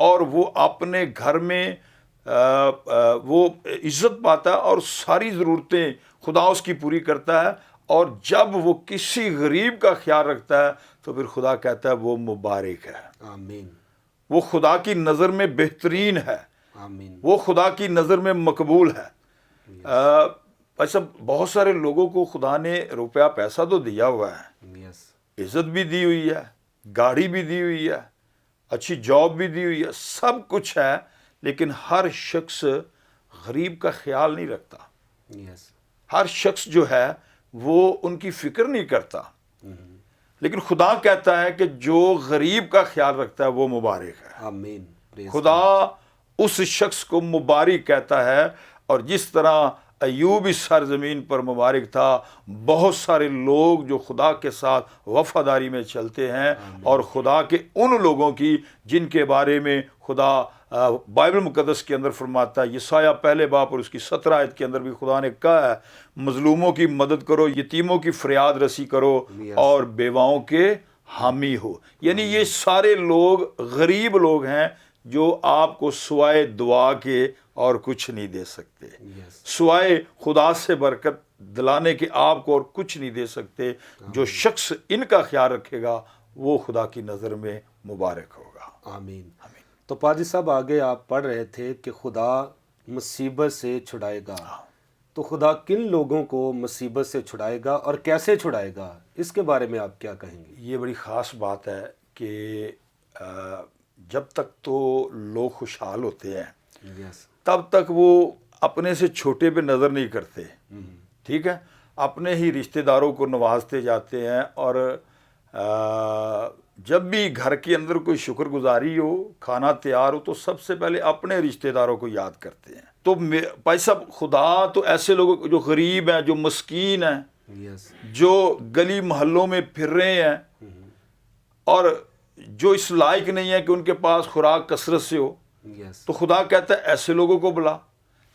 اور وہ اپنے گھر میں وہ عزت پاتا ہے اور ساری ضرورتیں خدا اس کی پوری کرتا ہے. اور جب وہ کسی غریب کا خیال رکھتا ہے تو پھر خدا کہتا ہے وہ مبارک ہے. آمین. وہ خدا کی نظر میں بہترین ہے. آمین. وہ خدا کی نظر میں مقبول ہے. ایسا بہت سارے لوگوں کو خدا نے روپیہ پیسہ تو دیا ہوا ہے, یس. عزت بھی دی ہوئی ہے, گاڑی بھی دی ہوئی ہے, اچھی جاب بھی دی ہوئی ہے, سب کچھ ہے, لیکن ہر شخص غریب کا خیال نہیں رکھتا. یس. ہر شخص جو ہے وہ ان کی فکر نہیں کرتا. لیکن خدا کہتا ہے کہ جو غریب کا خیال رکھتا ہے وہ مبارک ہے. آمین. خدا اس شخص کو مبارک کہتا ہے. اور جس طرح ایوب اس سرزمین پر مبارک تھا, بہت سارے لوگ جو خدا کے ساتھ وفاداری میں چلتے ہیں اور خدا کے ان لوگوں کی جن کے بارے میں خدا بائبل مقدس کے اندر فرماتا ہے, یسایہ پہلے باب اور اس کی 17 آیت کے اندر بھی خدا نے کہا ہے مظلوموں کی مدد کرو, یتیموں کی فریاد رسی کرو اور بیواؤں کے حامی ہو. یعنی یہ سارے لوگ غریب لوگ ہیں جو آپ کو سوائے دعا کے اور کچھ نہیں دے سکتے, سوائے خدا سے برکت دلانے کے آپ کو اور کچھ نہیں دے سکتے. جو شخص ان کا خیال رکھے گا وہ خدا کی نظر میں مبارک ہوگا. آمین. تو پادری صاحب آگے آپ پڑھ رہے تھے کہ خدا مصیبت سے چھڑائے گا. تو خدا کن لوگوں کو مصیبت سے چھڑائے گا اور کیسے چھڑائے گا, اس کے بارے میں آپ کیا کہیں گے؟ یہ بڑی خاص بات ہے کہ جب تک تو لوگ خوشحال ہوتے ہیں یس. تب تک وہ اپنے سے چھوٹے پہ نظر نہیں کرتے. ٹھیک ہے, اپنے ہی رشتہ داروں کو نوازتے جاتے ہیں, اور جب بھی گھر کے اندر کوئی شکر گزاری ہو, کھانا تیار ہو, تو سب سے پہلے اپنے رشتہ داروں کو یاد کرتے ہیں. تو بھائی صاحب خدا تو ایسے لوگوں جو غریب ہیں, جو مسکین ہیں, یس. جو گلی محلوں میں پھر رہے ہیں اور جو اس لائق نہیں ہے کہ ان کے پاس خوراک کثرت سے ہو, یس. تو خدا کہتا ہے ایسے لوگوں کو بلا.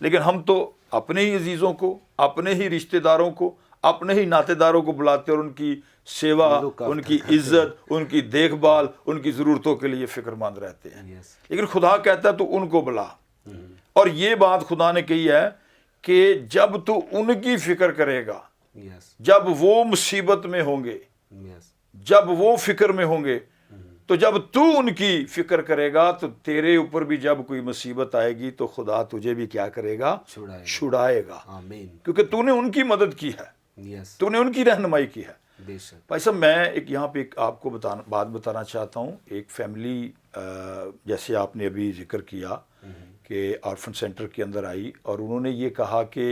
لیکن ہم تو اپنے ہی عزیزوں کو, اپنے ہی رشتہ داروں کو, اپنے ہی ناطے داروں کو بلاتے اور ان کی سیوا, ان کی عزت, ان کی دیکھ بھال, ان کی ضرورتوں کے لیے فکر مند رہتے ہیں. لیکن خدا کہتا ہے تو ان کو بلا. اور یہ بات خدا نے کہی ہے کہ جب تو ان کی فکر کرے گا, جب وہ مصیبت میں ہوں گے, جب وہ فکر میں ہوں گے, تو جب تو ان کی فکر کرے گا تو تیرے اوپر بھی جب کوئی مصیبت آئے گی تو خدا تجھے بھی کیا کرے گا؟ چھڑائے گا. آمین. کیونکہ تو نے ان کی مدد کی ہے, یس. تو نے ان کی رہنمائی کی ہے. بے شک. بھائی صاحب میں ایک یہاں پہ آپ کو بات بتانا چاہتا ہوں. ایک فیملی جیسے آپ نے ابھی ذکر کیا کہ آرفن سینٹر کے اندر آئی, اور انہوں نے یہ کہا کہ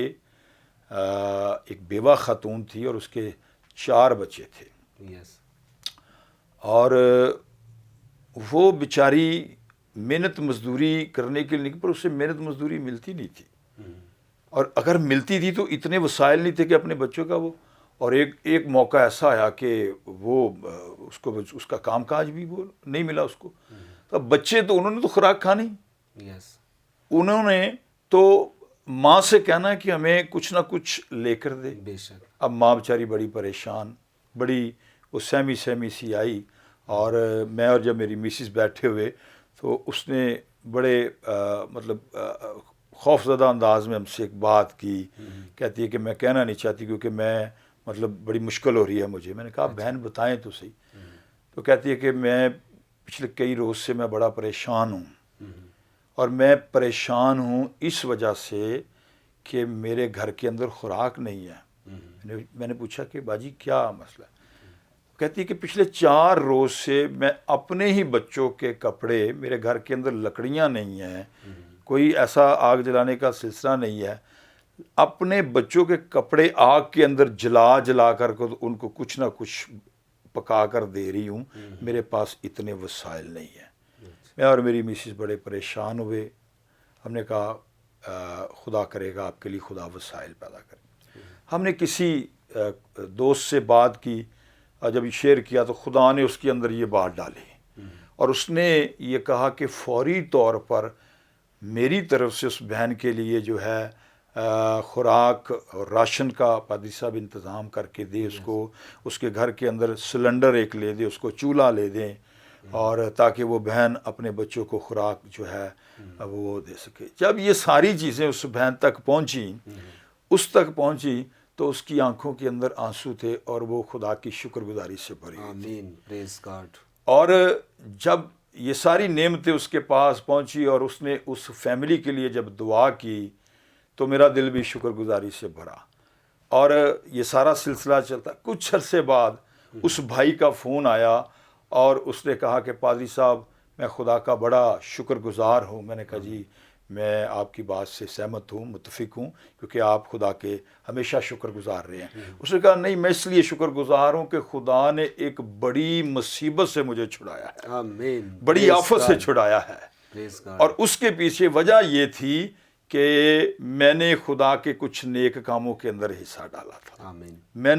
ایک بیوہ خاتون تھی اور اس کے 4 بچے تھے. یس. اور وہ بیچاری محنت مزدوری کرنے کے لیے, پر اسے محنت مزدوری ملتی نہیں تھی, اور اگر ملتی تھی تو اتنے وسائل نہیں تھے کہ اپنے بچوں کا وہ. اور ایک موقع ایسا آیا کہ وہ اس کا کام کاج بھی وہ نہیں ملا اس کو. تو بچے تو انہوں نے تو خوراک کھانی, یس. انہوں نے تو ماں سے کہنا کہ ہمیں کچھ نہ کچھ لے کر دے. بے شک. اب ماں بیچاری بڑی پریشان, بڑی وہ سہمی سی آئی, اور میں اور جب میری مسز بیٹھے ہوئے تو اس نے بڑے مطلب خوف زدہ انداز میں ہم سے ایک بات کی. کہتی ہے کہ میں کہنا نہیں چاہتی کیونکہ میں مطلب بڑی مشکل ہو رہی ہے مجھے. میں نے کہا بہن بتائیں تو صحیح. تو کہتی ہے کہ میں پچھلے کئی روز سے میں بڑا پریشان ہوں, اور میں پریشان ہوں اس وجہ سے کہ میرے گھر کے اندر خوراک نہیں ہے. میں نے پوچھا کہ باجی کیا مسئلہ ہے؟ کہتی ہے کہ پچھلے 4 روز سے میں اپنے ہی بچوں کے کپڑے, میرے گھر کے اندر لکڑیاں نہیں ہیں, کوئی ایسا آگ جلانے کا سلسلہ نہیں ہے, اپنے بچوں کے کپڑے آگ کے اندر جلا کر ان کو کچھ نہ کچھ پکا کر دے رہی ہوں, میرے پاس اتنے وسائل نہیں ہیں. میں اور میری مسز بڑے پریشان ہوئے. ہم نے کہا خدا کرے گا آپ کے لیے خدا وسائل پیدا کرے. ہم نے کسی دوست سے بات کی, جب شیئر کیا تو خدا نے اس کے اندر یہ بات ڈالی, اور اس نے یہ کہا کہ فوری طور پر میری طرف سے اس بہن کے لیے جو ہے خوراک اور راشن کا پادری صاحب انتظام کر کے دے اس کو, اس کے گھر کے اندر سلنڈر ایک لے دے, اس کو چولہا لے دیں, اور تاکہ وہ بہن اپنے بچوں کو خوراک جو ہے وہ دے سکے. جب یہ ساری چیزیں اس بہن تک پہنچی تو اس کی آنکھوں کے اندر آنسو تھے اور وہ خدا کی شکر گزاری سے بھری ہوئی تھی. آمین، پریز گاڈ. اور جب یہ ساری نعمتیں اس کے پاس پہنچی اور اس نے اس فیملی کے لیے جب دعا کی تو میرا دل بھی شکر گزاری سے بھرا. اور یہ سارا سلسلہ چلتا. کچھ عرصے بعد اس بھائی کا فون آیا اور اس نے کہا کہ پادری صاحب میں خدا کا بڑا شکر گزار ہوں. میں نے کہا جی میں آپ کی بات سے سہمت ہوں، متفق ہوں، کیونکہ آپ خدا کے ہمیشہ شکر گزار رہے ہیں. اس نے کہا نہیں، میں اس لیے شکر گزار ہوں کہ خدا نے ایک بڑی مصیبت سے مجھے چھڑایا ہے، آمین، بڑی آفت سے چھڑایا ہے. پریز گاڈ. اور اس کے پیچھے وجہ یہ تھی کہ میں نے خدا کے کچھ نیک کاموں کے اندر حصہ ڈالا تھا. آمین، میں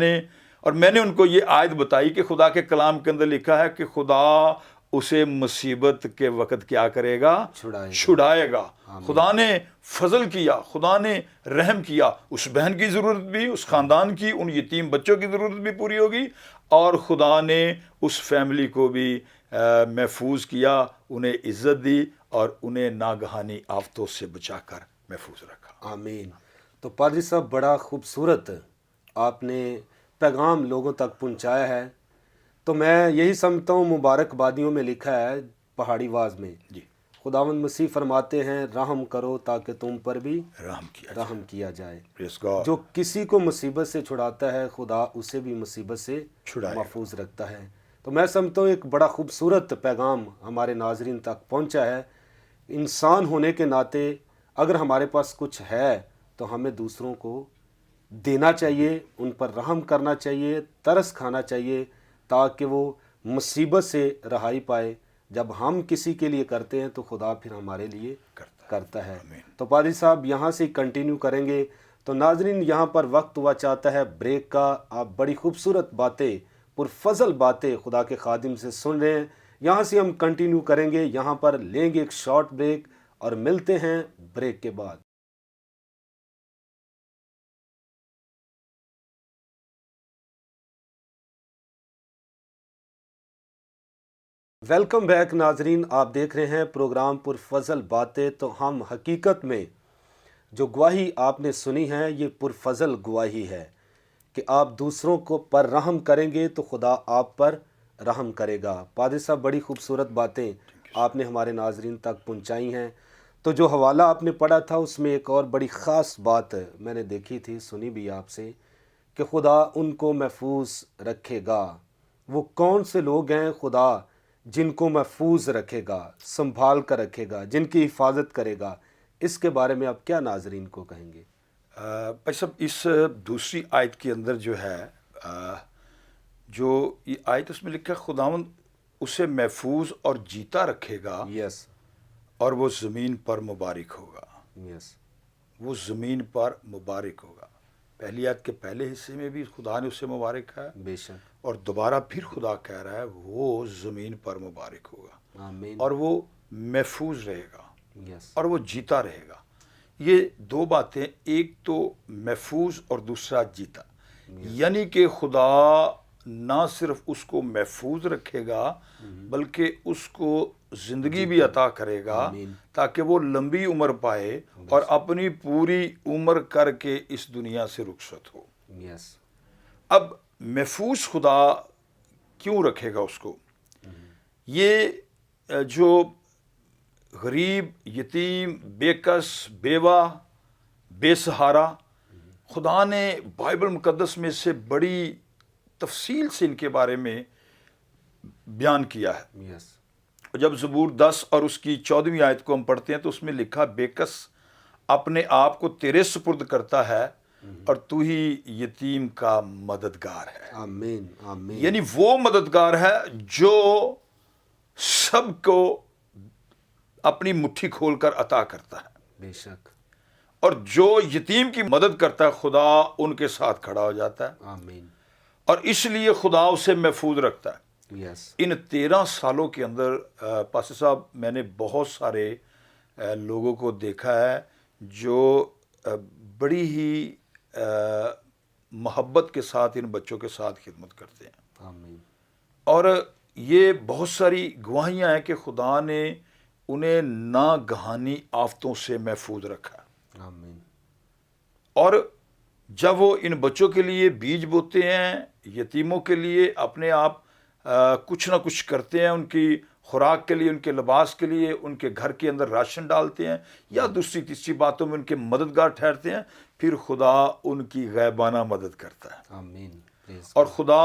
نے ان کو یہ آیت بتائی کہ خدا کے کلام کے اندر لکھا ہے کہ خدا اسے مصیبت کے وقت کیا کرے گا؟ چھڑائے گا. خدا نے فضل کیا، خدا نے رحم کیا. اس بہن کی ضرورت بھی، اس خاندان کی، ان یتیم بچوں کی ضرورت بھی پوری ہوگی، اور خدا نے اس فیملی کو بھی محفوظ کیا، انہیں عزت دی اور انہیں ناگہانی آفتوں سے بچا کر محفوظ رکھا. آمین. تو پادری صاحب بڑا خوبصورت آپ نے پیغام لوگوں تک پہنچایا ہے. تو میں یہی سمجھتا ہوں، مبارکبادیوں میں لکھا ہے پہاڑی واز میں، جی، خداوند مسیح فرماتے ہیں رحم کرو تاکہ تم پر بھی رحم کیا جائے. Praise God. جو کسی کو مصیبت سے چھڑاتا ہے خدا اسے بھی مصیبت سے چھڑائے گا. محفوظ رکھتا ہے. تو میں سمجھتا ہوں ایک بڑا خوبصورت پیغام ہمارے ناظرین تک پہنچا ہے. انسان ہونے کے ناطے اگر ہمارے پاس کچھ ہے تو ہمیں دوسروں کو دینا چاہیے، ان پر رحم کرنا چاہیے، ترس کھانا چاہیے تاکہ وہ مصیبت سے رہائی پائے. جب ہم کسی کے لیے کرتے ہیں تو خدا پھر ہمارے لیے کرتا ہے. تو پادری صاحب یہاں سے کنٹینیو کریں گے. تو ناظرین یہاں پر وقت ہوا چاہتا ہے بریک کا. آپ بڑی خوبصورت باتیں، پرفضل باتیں خدا کے خادم سے سن رہے ہیں. یہاں سے ہم کنٹینیو کریں گے، یہاں پر لیں گے ایک شارٹ بریک اور ملتے ہیں بریک کے بعد. ویلکم بیک ناظرین، آپ دیکھ رہے ہیں پروگرام پرفضل باتیں. تو ہم حقیقت میں جو گواہی آپ نے سنی ہے یہ پرفضل گواہی ہے کہ آپ دوسروں کو پر رحم کریں گے تو خدا آپ پر رحم کرے گا. پادری صاحب بڑی خوبصورت باتیں آپ نے ہمارے ناظرین تک پہنچائی ہیں. تو جو حوالہ آپ نے پڑھا تھا اس میں ایک اور بڑی خاص بات میں نے دیکھی تھی، سنی بھی آپ سے، کہ خدا ان کو محفوظ رکھے گا. وہ کون سے لوگ ہیں خدا جن کو محفوظ رکھے گا، سنبھال کر رکھے گا، جن کی حفاظت کرے گا؟ اس کے بارے میں آپ کیا ناظرین کو کہیں گے؟ بھائی صاحب، اس دوسری آیت کے اندر جو ہے جو یہ آیت اس میں لکھا ہے خداوند اسے محفوظ اور جیتا رکھے گا، یس، اور وہ زمین پر مبارک ہوگا. یس، وہ زمین پر مبارک ہوگا. پہلی آیت کے پہلے حصے میں بھی خدا نے اسے مبارک کہا، بے شک. اور دوبارہ پھر خدا کہہ رہا ہے وہ زمین پر مبارک ہوگا، آمین. اور وہ محفوظ رہے گا، یس، اور وہ جیتا رہے گا. یہ دو باتیں، ایک تو محفوظ اور دوسرا جیتا. یعنی کہ خدا نہ صرف اس کو محفوظ رکھے گا بلکہ اس کو زندگی بھی عطا کرے گا تاکہ وہ لمبی عمر پائے اور اپنی پوری عمر کر کے اس دنیا سے رخصت ہو. یس. اب محفوظ خدا کیوں رکھے گا اس کو؟ یہ جو غریب، یتیم، بے کس، بیوہ، بے سہارا، خدا نے بائبل مقدس میں سے بڑی تفصیل سے ان کے بارے میں بیان کیا ہے. یس. جب زبور 10 اور اس کی 14ویں آیت کو ہم پڑھتے ہیں تو اس میں لکھا بے کس اپنے آپ کو تیرے سپرد کرتا ہے اور تو ہی یتیم کا مددگار ہے. آمین. آمین. یعنی وہ مددگار ہے جو سب کو اپنی مٹھی کھول کر عطا کرتا ہے، بے شک. اور جو یتیم کی مدد کرتا ہے خدا ان کے ساتھ کھڑا ہو جاتا ہے، آمین. اور اس لیے خدا اسے محفوظ رکھتا ہے. یس. ان 13 سالوں کے اندر پاسے صاحب میں نے بہت سارے لوگوں کو دیکھا ہے جو بڑی ہی محبت کے ساتھ ان بچوں کے ساتھ خدمت کرتے ہیں. آمین. اور یہ بہت ساری گواہیاں ہیں کہ خدا نے انہیں ناگہانی آفتوں سے محفوظ رکھا. آمین. اور جب وہ ان بچوں کے لیے بیج بوتے ہیں، یتیموں کے لیے اپنے آپ کچھ نہ کچھ کرتے ہیں، ان کی خوراک کے لیے، ان کے لباس کے لیے، ان کے گھر کے اندر راشن ڈالتے ہیں یا دوسری تیسری باتوں میں ان کے مددگار ٹھہرتے ہیں، پھر خدا ان کی غیبانہ مدد کرتا ہے. آمین. اور خدا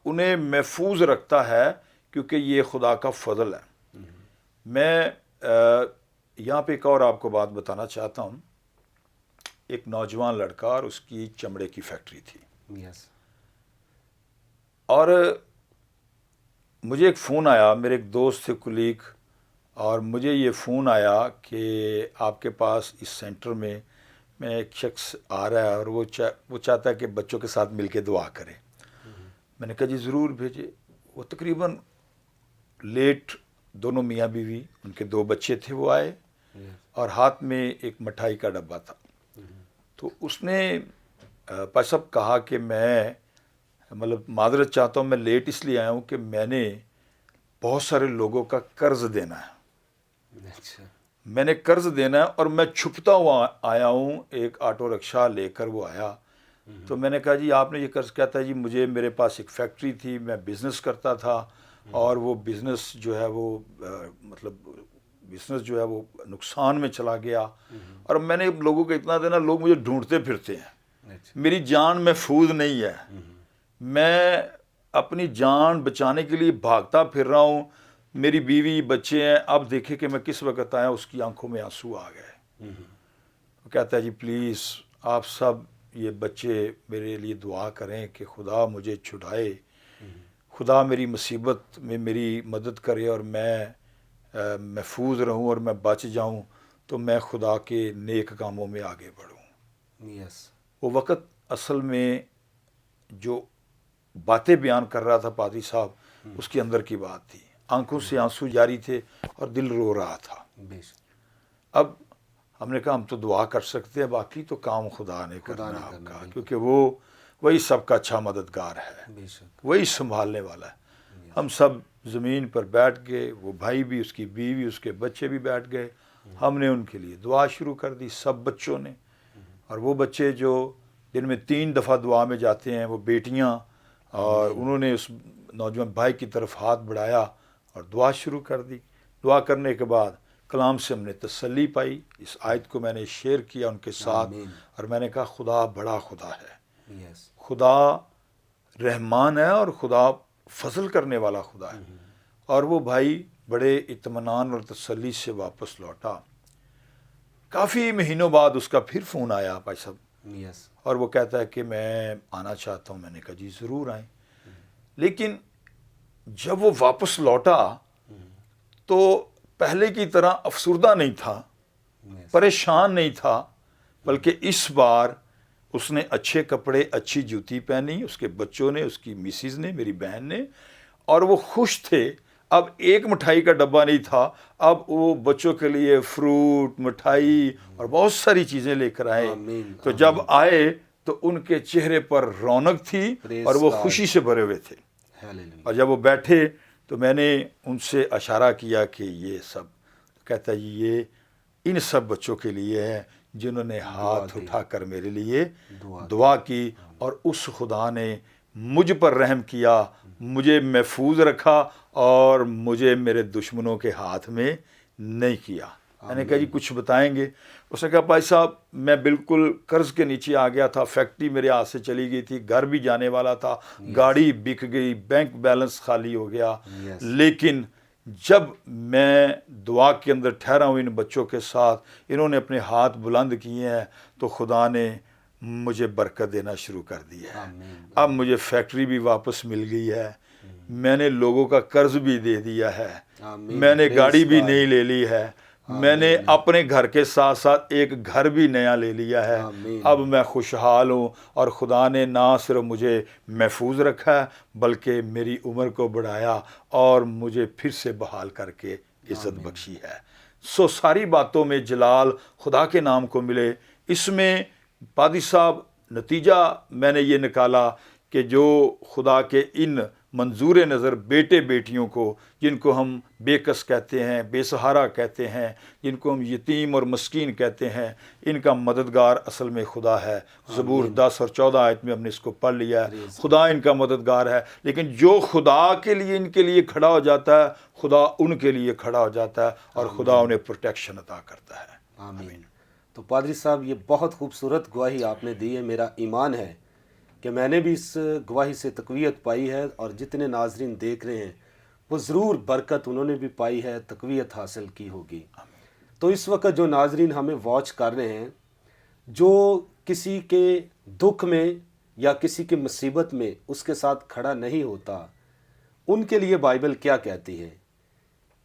انہیں محفوظ رکھتا ہے کیونکہ یہ خدا کا فضل ہے. میں یہاں پہ ایک اور آپ کو بات بتانا چاہتا ہوں. ایک نوجوان لڑکا اور اس کی چمڑے کی فیکٹری تھی. یس. اور مجھے ایک فون آیا، میرے ایک دوست تھے، کولیگ، اور مجھے یہ فون آیا کہ آپ کے پاس اس سینٹر میں ایک شخص آ رہا ہے اور وہ چاہتا ہے کہ بچوں کے ساتھ مل کے دعا کرے. میں نے کہا جی ضرور بھیجے. وہ تقریباً لیٹ، دونوں میاں بیوی، ان کے 2 بچے تھے، وہ آئے اور ہاتھ میں ایک مٹھائی کا ڈبہ تھا. تو اس نے پاس صاحب کہا کہ میں معذرت چاہتا ہوں، میں لیٹ اس لیے آیا ہوں کہ میں نے بہت سارے لوگوں کا قرض دینا ہے. اچھا. میں نے قرض دینا ہے اور میں چھپتا ہوا آیا ہوں. ایک آٹو رکشہ لے کر وہ آیا. تو میں نے کہا جی آپ نے یہ قرض کیا تھا؟ جی میرے پاس ایک فیکٹری تھی، میں بزنس کرتا تھا اور وہ بزنس جو ہے وہ بزنس جو ہے وہ نقصان میں چلا گیا اور میں نے لوگوں کو اتنا دینا، لوگ مجھے ڈھونڈتے پھرتے ہیں، میری جان محفوظ نہیں ہے، میں اپنی جان بچانے کے لیے بھاگتا پھر رہا ہوں، میری بیوی بچے ہیں. اب دیکھیں کہ میں کس وقت آیا. اس کی آنکھوں میں آنسو آ گئے. وہ کہتا ہے جی پلیز آپ سب یہ بچے میرے لیے دعا کریں کہ خدا مجھے چھڑائے، خدا میری مصیبت میں میری مدد کرے اور میں محفوظ رہوں اور میں بچ جاؤں تو میں خدا کے نیک کاموں میں آگے بڑھوں. یس. وہ وقت اصل میں جو باتیں بیان کر رہا تھا پادری صاحب، اس کے اندر کی بات تھی. آنکھوں سے آنسو جاری تھے اور دل رو رہا تھا. اب ہم نے کہا ہم تو دعا کر سکتے ہیں، باقی تو کام خدا نے کرنا آپ کا، کیونکہ وہی سب کا اچھا مددگار ہے، وہی سنبھالنے والا ہے. ہم سب زمین پر بیٹھ گئے، وہ بھائی بھی، اس کی بیوی، اس کے بچے بھی بیٹھ گئے. ہم نے ان کے لیے دعا شروع کر دی، سب بچوں نے. اور وہ بچے جو دن میں 3 دفعہ دعا میں جاتے ہیں، وہ بیٹیاں، اور انہوں نے اس نوجوان بھائی کی طرف ہاتھ بڑھایا اور دعا شروع کر دی. دعا کرنے کے بعد کلام سے ہم نے تسلی پائی. اس آیت کو میں نے شیئر کیا ان کے ساتھ اور میں نے کہا خدا بڑا خدا ہے، خدا رحمان ہے اور خدا فضل کرنے والا خدا ہے. اور وہ بھائی بڑے اطمینان اور تسلی سے واپس لوٹا. کافی مہینوں بعد اس کا پھر فون آیا بھائی صاحب، اور وہ کہتا ہے کہ میں آنا چاہتا ہوں. میں نے کہا جی ضرور آئیں. لیکن جب وہ واپس لوٹا تو پہلے کی طرح افسردہ نہیں تھا، پریشان نہیں تھا، بلکہ اس بار اس نے اچھے کپڑے، اچھی جوتی پہنی، اس کے بچوں نے، اس کی مسز نے، میری بہن نے، اور وہ خوش تھے. اب ایک مٹھائی کا ڈبہ نہیں تھا، اب وہ بچوں کے لیے فروٹ، مٹھائی اور بہت ساری چیزیں لے کر آئے. تو جب آئے تو ان کے چہرے پر رونق تھی اور وہ خوشی سے بھرے ہوئے تھے. اور جب وہ بیٹھے تو میں نے ان سے اشارہ کیا کہ یہ سب، کہتا ہے یہ ان سب بچوں کے لیے ہے جنہوں نے ہاتھ اٹھا کر میرے لیے دعا کی، اور اس خدا نے مجھ پر رحم کیا، مجھے محفوظ رکھا اور مجھے میرے دشمنوں کے ہاتھ میں نہیں کیا. میں نے کہا جی کچھ بتائیں گے؟ اس نے کہا بھائی صاحب میں بالکل قرض کے نیچے آ گیا تھا، فیکٹری میرے ہاتھ سے چلی گئی تھی، گھر بھی جانے والا تھا، گاڑی بک گئی، بینک بیلنس خالی ہو گیا. لیکن جب میں دعا کے اندر ٹھہرا ہوں ان بچوں کے ساتھ، انہوں نے اپنے ہاتھ بلند کیے ہیں تو خدا نے مجھے برکت دینا شروع کر دی ہے. اب مجھے فیکٹری بھی واپس مل گئی ہے، میں نے لوگوں کا قرض بھی دے دیا ہے، میں نے گاڑی بھی نئی لے لی ہے، میں نے اپنے گھر کے ساتھ ساتھ ایک گھر بھی نیا لے لیا ہے. اب میں خوشحال ہوں اور خدا نے نہ صرف مجھے محفوظ رکھا ہے بلکہ میری عمر کو بڑھایا اور مجھے پھر سے بحال کر کے عزت بخشی ہے. ساری باتوں میں جلال خدا کے نام کو ملے. اس میں پادری صاحب نتیجہ میں نے یہ نکالا کہ جو خدا کے ان منظور نظر بیٹے بیٹیوں کو، جن کو ہم بے کس کہتے ہیں، بے سہارا کہتے ہیں، جن کو ہم یتیم اور مسکین کہتے ہیں، ان کا مددگار اصل میں خدا ہے۔ زبور 10 اور 14 آیت میں ہم نے اس کو پڑھ لیا ہے، خدا ان کا مددگار ہے۔ لیکن جو خدا کے لیے ان کے لیے کھڑا ہو جاتا ہے، خدا ان کے لیے کھڑا ہو جاتا ہے اور خدا انہیں پروٹیکشن عطا کرتا ہے۔ آمین۔ تو پادری صاحب، یہ بہت خوبصورت گواہی آپ نے دی ہے۔ میرا ایمان ہے کہ میں نے بھی اس گواہی سے تقویت پائی ہے، اور جتنے ناظرین دیکھ رہے ہیں وہ ضرور برکت انہوں نے بھی پائی ہے، تقویت حاصل کی ہوگی۔ تو اس وقت جو ناظرین ہمیں واچ کر رہے ہیں، جو کسی کے دکھ میں یا کسی کی مصیبت میں اس کے ساتھ کھڑا نہیں ہوتا، ان کے لیے بائبل کیا کہتی ہے؟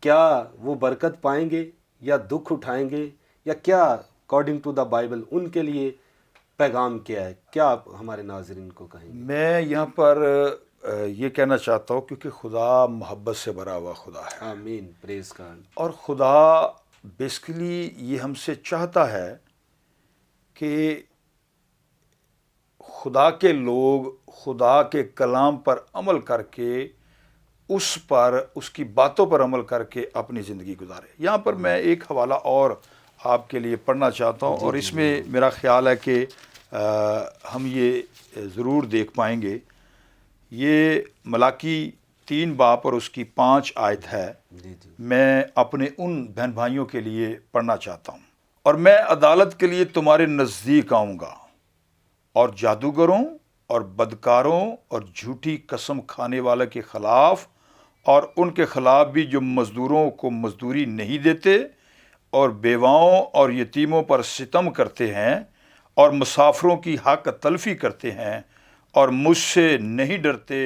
کیا وہ برکت پائیں گے یا دکھ اٹھائیں گے، یا کیا اکارڈنگ ٹو دا بائبل ان کے لیے پیغام کیا ہے؟ کیا آپ ہمارے ناظرین کو کہیں گے؟ میں یہاں پر یہ کہنا چاہتا ہوں، کیونکہ خدا محبت سے بھرا ہوا خدا ہے، آمین، پریز گاڈ۔ اور خدا بیسیکلی یہ ہم سے چاہتا ہے کہ خدا کے لوگ خدا کے کلام پر عمل کر کے، اس کی باتوں پر عمل کر کے اپنی زندگی گزارے۔ یہاں پر میں ایک حوالہ اور آپ کے لیے پڑھنا چاہتا ہوں، اور اس میں میرا خیال ہے کہ ہم یہ ضرور دیکھ پائیں گے۔ یہ ملاکی 3 باب اور اس کی 5 آیت ہے۔ میں اپنے ان بہن بھائیوں کے لیے پڑھنا چاہتا ہوں۔ اور میں عدالت کے لیے تمہارے نزدیک آؤں گا، اور جادوگروں اور بدکاروں اور جھوٹی قسم کھانے والے کے خلاف، اور ان کے خلاف بھی جو مزدوروں کو مزدوری نہیں دیتے، اور بیواؤں اور یتیموں پر ستم کرتے ہیں، اور مسافروں کی حق تلفی کرتے ہیں، اور مجھ سے نہیں ڈرتے،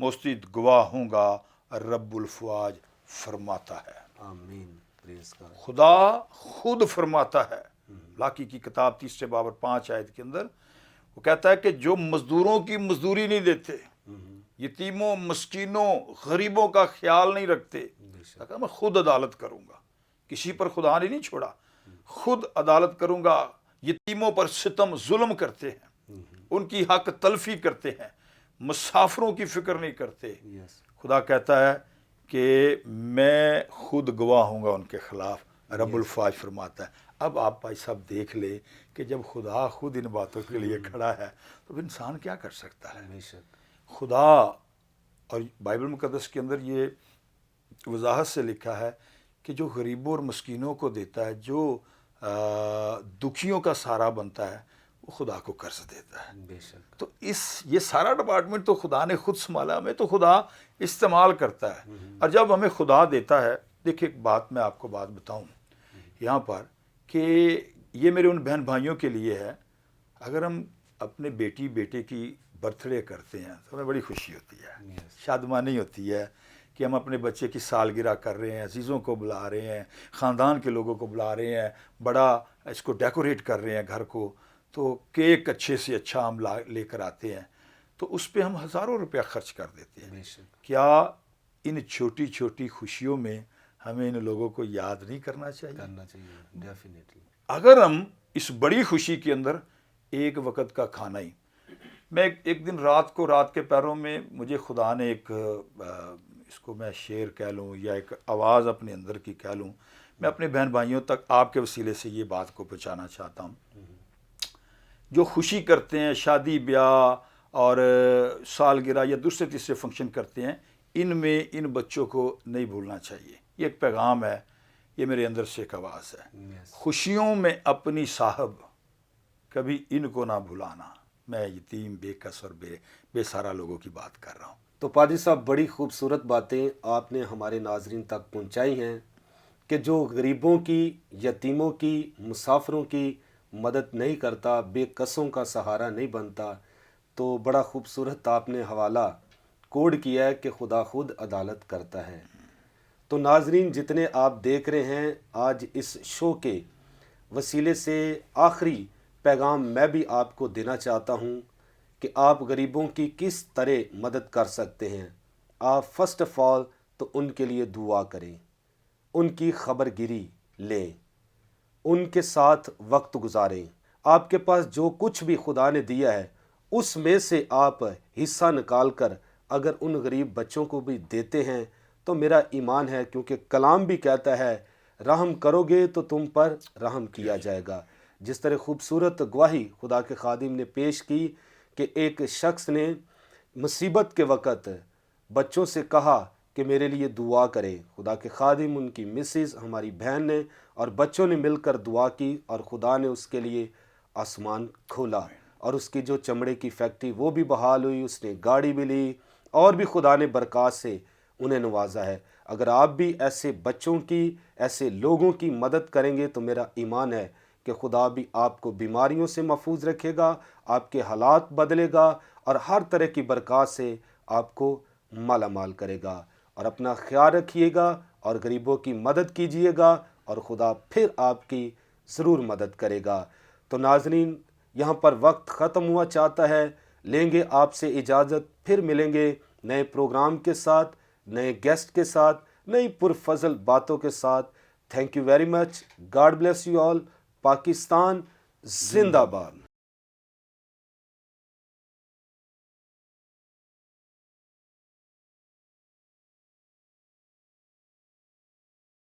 مستعد گواہ ہوں گا، رب الفواج فرماتا ہے۔ آمین، پریز گاڈ۔ خدا خود فرماتا ہے، لاکی کی کتاب 3 باب اور 5 آیت کے اندر وہ کہتا ہے کہ جو مزدوروں کی مزدوری نہیں دیتے، یتیموں، مسکینوں، غریبوں کا خیال نہیں رکھتے، کہا میں خود عدالت کروں گا۔ کسی پر خدا نے نہیں چھوڑا، خود عدالت کروں گا۔ یتیموں پر ستم، ظلم کرتے ہیں، ان کی حق تلفی کرتے ہیں، مسافروں کی فکر نہیں کرتے۔ خدا کہتا ہے کہ میں خود گواہ ہوں گا ان کے خلاف، رب الفواج فرماتا ہے۔ اب آپ بھائی صاحب دیکھ لیں کہ جب خدا خود ان باتوں کے لیے کھڑا ہے تو انسان کیا کر سکتا ہے؟ خدا، اور بائبل مقدس کے اندر یہ وضاحت سے لکھا ہے کہ جو غریبوں اور مسکینوں کو دیتا ہے، جو دکھیوں کا سہارا بنتا ہے، وہ خدا کو قرض دیتا ہے۔ بے شک۔ تو یہ سارا ڈپارٹمنٹ تو خدا نے خود سنبھالا، ہمیں تو خدا استعمال کرتا ہے۔ اور جب ہمیں خدا دیتا ہے، دیکھیں ایک بات میں آپ کو بتاؤں یہاں پر، کہ یہ میرے ان بہن بھائیوں کے لیے ہے۔ اگر ہم اپنے بیٹے کی برتھ ڈے کرتے ہیں تو ہمیں بڑی خوشی ہوتی ہے، شادمانی ہوتی ہے کہ ہم اپنے بچے کی سالگرہ کر رہے ہیں، عزیزوں کو بلا رہے ہیں، خاندان کے لوگوں کو بلا رہے ہیں، بڑا اس کو ڈیکوریٹ کر رہے ہیں گھر کو، تو کیک اچھے سے اچھا ہم لے کر آتے ہیں، تو اس پہ ہم ہزاروں روپیہ خرچ کر دیتے ہیں۔ کیا ان چھوٹی چھوٹی خوشیوں میں ہمیں ان لوگوں کو یاد نہیں کرنا چاہیے؟ کرنا چاہیے، ڈیفینیٹلی۔ اگر ہم اس بڑی خوشی کے اندر ایک وقت کا کھانا ہی، میں ایک دن رات کے پیروں میں مجھے خدا نے ایک اس کو میں شعر کہہ لوں یا ایک آواز اپنے اندر کی کہہ لوں، میں اپنے بہن بھائیوں تک آپ کے وسیلے سے یہ بات کو پہنچانا چاہتا ہوں۔ جو خوشی کرتے ہیں، شادی بیاہ اور سالگرہ یا دوسرے تیسرے فنکشن کرتے ہیں، ان میں ان بچوں کو نہیں بھولنا چاہیے۔ یہ ایک پیغام ہے، یہ میرے اندر سے ایک آواز ہے۔ خوشیوں میں اپنی صاحب، کبھی ان کو نہ بھلانا۔ میں یتیم، بے کس اور بے سہارا لوگوں کی بات کر رہا ہوں۔ تو پادری صاحب، بڑی خوبصورت باتیں آپ نے ہمارے ناظرین تک پہنچائی ہیں کہ جو غریبوں کی، یتیموں کی، مسافروں کی مدد نہیں کرتا، بے کسوں کا سہارا نہیں بنتا، تو بڑا خوبصورت آپ نے حوالہ کوڈ کیا ہے کہ خدا خود عدالت کرتا ہے۔ تو ناظرین جتنے آپ دیکھ رہے ہیں، آج اس شو کے وسیلے سے آخری پیغام میں بھی آپ کو دینا چاہتا ہوں کہ آپ غریبوں کی کس طرح مدد کر سکتے ہیں۔ آپ فرسٹ آف آل تو ان کے لیے دعا کریں، ان کی خبر گیری لیں، ان کے ساتھ وقت گزاریں۔ آپ کے پاس جو کچھ بھی خدا نے دیا ہے، اس میں سے آپ حصہ نکال کر اگر ان غریب بچوں کو بھی دیتے ہیں تو میرا ایمان ہے، کیونکہ کلام بھی کہتا ہے رحم کرو گے تو تم پر رحم کیا جائے گا۔ جس طرح خوبصورت گواہی خدا کے خادم نے پیش کی کہ ایک شخص نے مصیبت کے وقت بچوں سے کہا کہ میرے لیے دعا کرے، خدا کے خادم، ان کی مسز، ہماری بہن نے اور بچوں نے مل کر دعا کی، اور خدا نے اس کے لیے آسمان کھولا، اور اس کی جو چمڑے کی فیکٹری وہ بھی بحال ہوئی، اس نے گاڑی بھی لی، اور بھی خدا نے برکات سے انہیں نوازا ہے۔ اگر آپ بھی ایسے بچوں کی، ایسے لوگوں کی مدد کریں گے تو میرا ایمان ہے کہ خدا بھی آپ کو بیماریوں سے محفوظ رکھے گا، آپ کے حالات بدلے گا، اور ہر طرح کی برکات سے آپ کو مالا مال کرے گا۔ اور اپنا خیال رکھیے گا اور غریبوں کی مدد کیجیے گا، اور خدا پھر آپ کی ضرور مدد کرے گا۔ تو ناظرین، یہاں پر وقت ختم ہوا چاہتا ہے، لیں گے آپ سے اجازت، پھر ملیں گے نئے پروگرام کے ساتھ، نئے گیسٹ کے ساتھ، نئی پرفضل باتوں کے ساتھ۔ Thank you very much, God bless you all. Pakistan زندہ باد۔